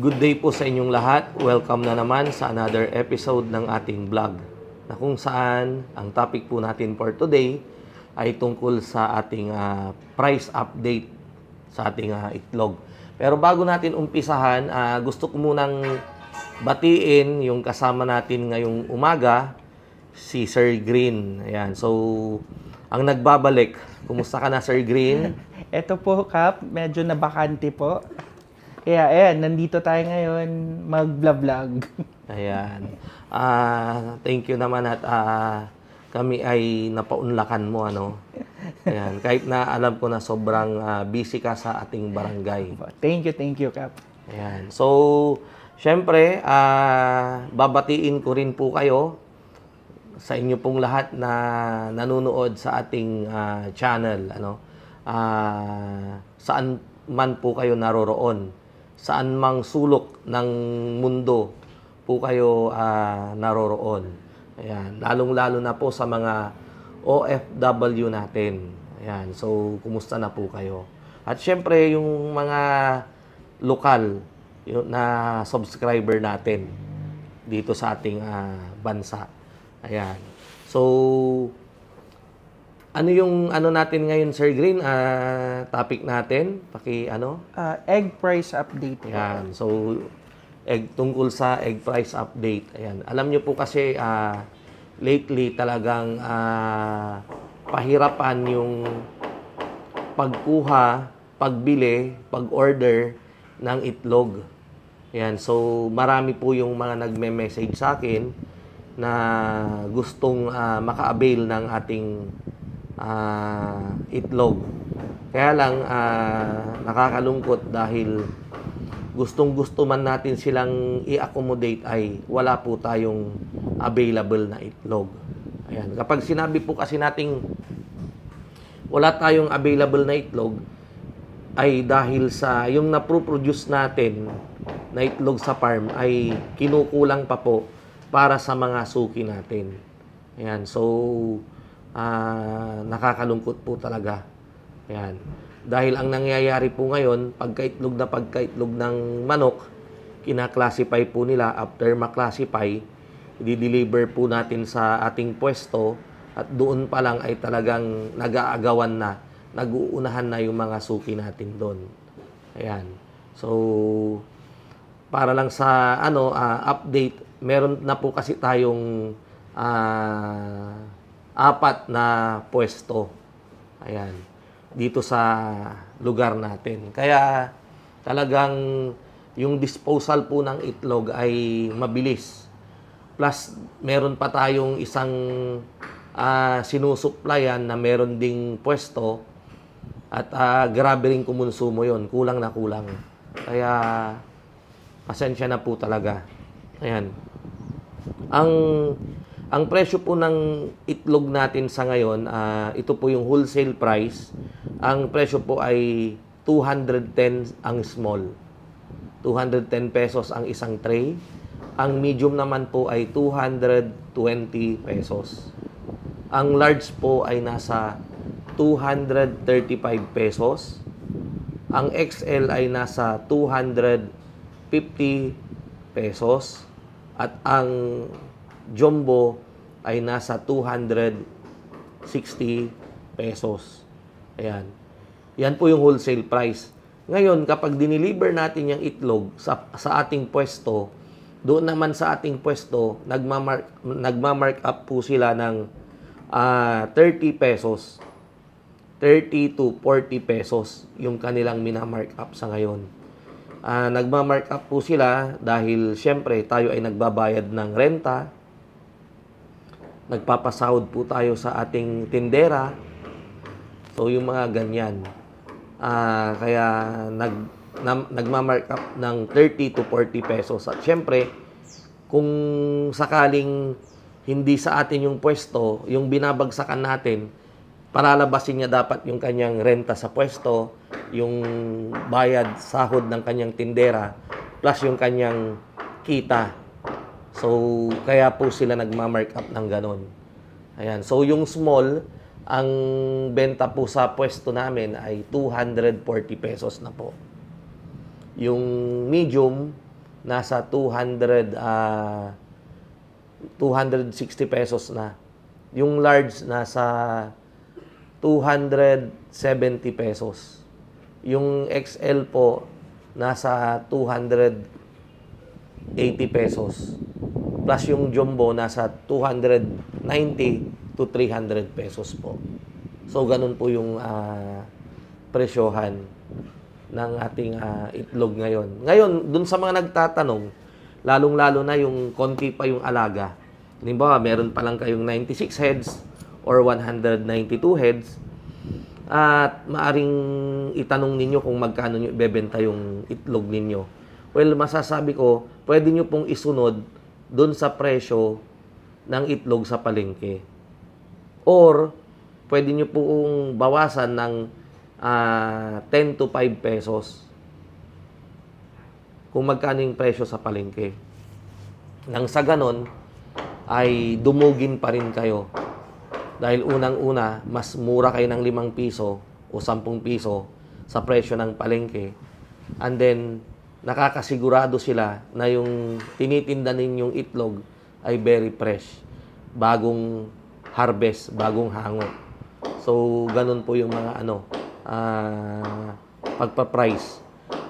Good day po sa inyong lahat. Welcome na naman sa another episode ng ating vlog na kung saan ang topic po natin for today ay tungkol sa ating price update sa ating itlog. Pero bago natin umpisahan, gusto ko munang batiin yung kasama natin ngayong umaga, si Sir Green. Ayan. So, ang nagbabalik, kumusta ka na, Sir Green? Ito po, Kap, medyo nabakante po. Kaya, ayan, nandito tayo ngayon mag-vlog. Ayan. Thank you naman at kami ay napaunlakan mo, ano? Ayan. Kahit na alam ko na sobrang busy ka sa ating barangay. Thank you, Kap. Ayan. So, syempre, babatiin ko rin po kayo sa inyo pong lahat na nanonood sa ating channel, ano? Saan man po kayo naroroon, saan mang sulok ng mundo po kayo naroroon. Ayan, lalong-lalo na po sa mga OFW natin. Ayan, so kumusta na po kayo? At syempre yung mga lokal na subscriber natin dito sa ating bansa. Ayan. So ano yung natin ngayon, Sir Green? Topic natin, Egg price update. Ayan. So, tungkol sa egg price update. Ayan. Alam nyo po kasi, lately talagang pahirapan yung pagkuha, pagbili, pag-order ng itlog. Ayan. So, marami po yung mga nagme-message sa akin na gustong maka-avail ng ating itlog. Kaya lang nakakalungkot dahil gustong-gusto man natin silang i-accommodate ay wala po tayong available na itlog. Ayan. Kapag sinabi po kasi nating wala tayong available na itlog ay dahil sa yung na-produce natin na itlog sa farm ay kinukulang pa po para sa mga suki natin. Ayan. So nakakalungkot po talaga. Ayan. Dahil ang nangyayari po ngayon, pagkaitlog ng manok, kinaklasify po nila. After maklasify, i-deliver po natin sa ating pwesto at doon pa lang ay talagang nag-aagawan na, nag-uunahan na yung mga suki natin doon. Ayan. So, para lang sa update, meron na po kasi tayong 4 na pwesto. Ayan. Dito sa lugar natin. Kaya talagang yung disposal po ng itlog ay mabilis. Plus, meron pa tayong isang sinusuplayan na meron ding pwesto at grabe rin kumonsumo yon. Kulang na kulang. Kaya pasensya na po talaga. Ayan. Ang presyo po ng itlog natin sa ngayon, ito po yung wholesale price. Ang presyo po ay 210 ang small. 210 pesos ang isang tray. Ang medium naman po ay 220 pesos. Ang large po ay nasa 235 pesos. Ang XL ay nasa 250 pesos. At ang jumbo ay nasa 260 pesos. Ayan. Yan po yung wholesale price. Ngayon, kapag dineliver natin yung itlog sa ating pwesto, doon naman sa ating pwesto, nagmamark up po sila ng 30 pesos. 30 to 40 pesos yung kanilang minamark up sa ngayon. Nagmamark up po sila dahil syempre tayo ay nagbabayad ng renta, nagpapasahod po tayo sa ating tindera. So, yung mga ganyan. Kaya, nagmamark up ng 30 to 40 pesos. At syempre, kung sakaling hindi sa atin yung pwesto, yung binabagsakan natin, palalabasin niya dapat yung kanyang renta sa pwesto, yung bayad, sahod ng kanyang tindera, plus yung kanyang kita. So, kaya po sila nagmamark up ng ganon. Ayan. So, yung small, ang benta po sa pwesto namin ay 240 pesos na po. Yung medium, nasa 260 pesos na. Yung large nasa 270 pesos. Yung XL po nasa 280 pesos. Plus yung jumbo nasa 290 to 300 pesos po. So ganun po yung presyohan ng ating itlog ngayon. Ngayon, dun sa mga nagtatanong, lalong-lalo na yung konti pa yung alaga. Halimbawa, meron pa lang kayong 96 heads or 192 heads at maaring itanong ninyo kung magkano nyo ibebenta yung itlog ninyo. Well, masasabi ko, pwede nyo pong isunod dun sa presyo ng itlog sa palengke. Or, pwede nyo pong bawasan ng 10 to 5 pesos kung magkano yung presyo sa palengke. Nang sa ganon, ay dumugin pa rin kayo. Dahil unang-una, mas mura kayo ng 5 piso o 10 piso sa presyo ng palengke. And then, nakakasigurado sila na yung tinitinda ninyong itlog ay very fresh. Bagong harvest, bagong hango. So, ganun po yung mga pagpa-price.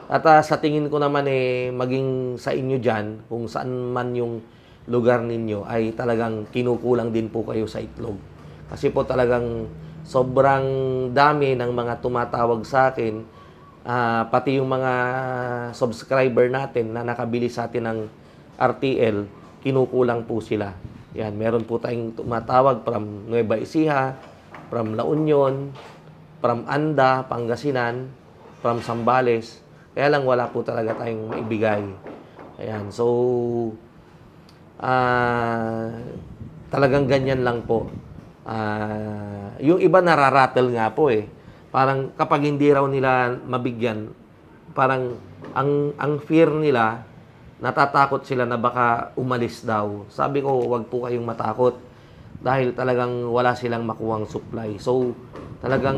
At sa tingin ko naman maging sa inyo dyan, kung saan man yung lugar ninyo, ay talagang kinukulang din po kayo sa itlog. Kasi po talagang sobrang dami ng mga tumatawag sa akin, pati yung mga subscriber natin na nakabili sa atin ng RTL, kinukulang po sila. Yan, meron po tayong tumatawag from Nueva Ecija, from La Union, from Anda, Pangasinan, from Zambales. Kaya lang wala po talaga tayong maibigay. Ayan, so talagang ganyan lang po. Yung iba nararattle nga po Parang kapag hindi raw nila mabigyan, parang ang fear nila, natatakot sila na baka umalis daw. Sabi ko, wag po kayong matakot dahil talagang wala silang makuhang supply. So, talagang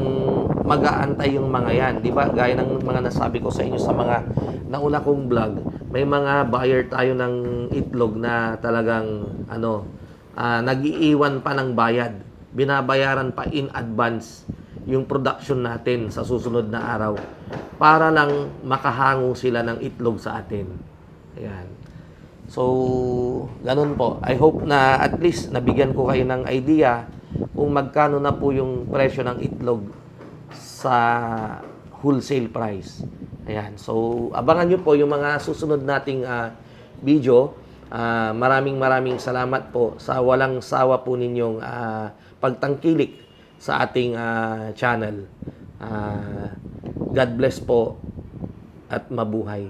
mag-aantay yung mga yan. Di ba? Gaya ng mga nasabi ko sa inyo sa mga nauna kong vlog, may mga buyer tayo ng itlog na talagang nag-iiwan pa ng bayad. Binabayaran pa in advance yung production natin sa susunod na araw para lang makahango sila ng itlog sa atin. Ayan. So, ganun po. I hope na at least nabigyan ko kayo ng idea kung magkano na po yung presyo ng itlog sa wholesale price. Ayan. So, abangan nyo po yung mga susunod nating video. Maraming salamat po sa walang sawa po ninyong pagtangkilik sa ating channel. God bless po at mabuhay.